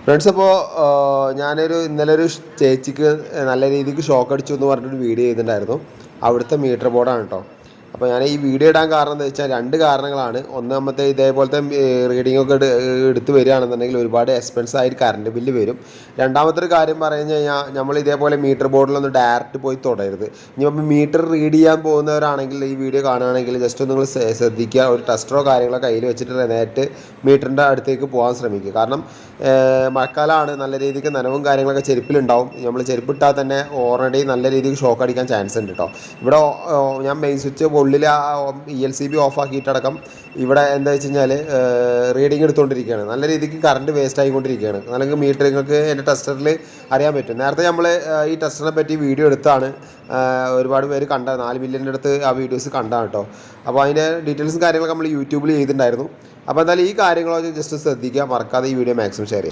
Friends, അപ്പോൾ ഇന്നലെ ഒരു ചേച്ചിക്ക് നല്ല രീതിക്ക് ഷോക്ക് അടിച്ചു എന്ന് പറഞ്ഞിട്ടൊരു വീഡിയോ ചെയ്തിട്ടുണ്ടായിരുന്നു. അവിടുത്തെ മീറ്റർ ബോർഡാണ് കേട്ടോ. അപ്പോൾ ഞാൻ ഈ വീഡിയോ ഇടാൻ കാരണം എന്താ വെച്ചാൽ രണ്ട് കാരണങ്ങളാണ്. ഒന്നാമത്തെ, ഇതേപോലത്തെ റീഡിംഗ് ഒക്കെ എടുത്ത് വരികയാണെന്നുണ്ടെങ്കിൽ ഒരുപാട് എക്സ്പെൻസ് ആയിട്ട് കറണ്ട് ബില്ല് വരും. രണ്ടാമത്തെ ഒരു കാര്യം പറഞ്ഞു കഴിഞ്ഞാൽ, നമ്മൾ ഇതേപോലെ മീറ്റർ ബോർഡിലൊന്ന് ഡയറക്റ്റ് പോയി തൊടരുത്. ഇനിയിപ്പോൾ മീറ്റർ റീഡ് ചെയ്യാൻ പോകുന്നവരാണെങ്കിൽ ഈ വീഡിയോ കാണുകയാണെങ്കിൽ ജസ്റ്റ് ഒന്ന് നിങ്ങൾ ശ്രദ്ധിക്കുക. ഒരു ടെസ്റ്ററോ കാര്യങ്ങളോ കയ്യിൽ വെച്ചിട്ട് നേരിട്ട് മീറ്ററിൻ്റെ അടുത്തേക്ക് പോകാൻ ശ്രമിക്കുക. കാരണം മഴക്കാലമാണ്, നല്ല രീതിക്ക് നനവും കാര്യങ്ങളൊക്കെ ചെരുപ്പിലുണ്ടാവും. നമ്മൾ ചെരുപ്പിട്ടാൽ തന്നെ ഓൾറെഡി നല്ല രീതിക്ക് ഷോക്ക് അടിക്കാൻ ചാൻസ് ഉണ്ട് കേട്ടോ. ഇവിടെ ഞാൻ മെയിൻ സ്വിച്ച് ഉള്ളിൽ ELCB ഓഫ് ആക്കിയിട്ടടക്കം ഇവിടെ എന്താ വെച്ച് കഴിഞ്ഞാൽ റീഡിങ് എടുത്തുകൊണ്ടിരിക്കുകയാണ്. നല്ല രീതിക്ക് കറണ്ട് വേസ്റ്റ് ആയിക്കൊണ്ടിരിക്കുകയാണ്. അല്ലെങ്കിൽ മീറ്ററിങ്ങൾക്ക് എൻ്റെ ടെസ്റ്ററിൽ അറിയാൻ പറ്റും. നേരത്തെ നമ്മൾ ഈ ടെസ്റ്ററിനെ പറ്റി വീഡിയോ എടുത്താണ് ഒരുപാട് പേര് കണ്ട 4 മില്യൻ്റെ അടുത്ത് ആ വീഡിയോസ് കണ്ടാണ് കേട്ടോ. അപ്പോൾ അതിൻ്റെ ഡീറ്റെയിൽസും കാര്യങ്ങളൊക്കെ നമ്മൾ യൂട്യൂബിൽ ചെയ്തിട്ടുണ്ടായിരുന്നു. അപ്പോൾ എന്തായാലും ഈ കാര്യങ്ങളൊക്കെ ജസ്റ്റ് ശ്രദ്ധിക്കുക, മറക്കാതെ ഈ വീഡിയോ മാക്സിമം ഷെയർ ചെയ്യുക.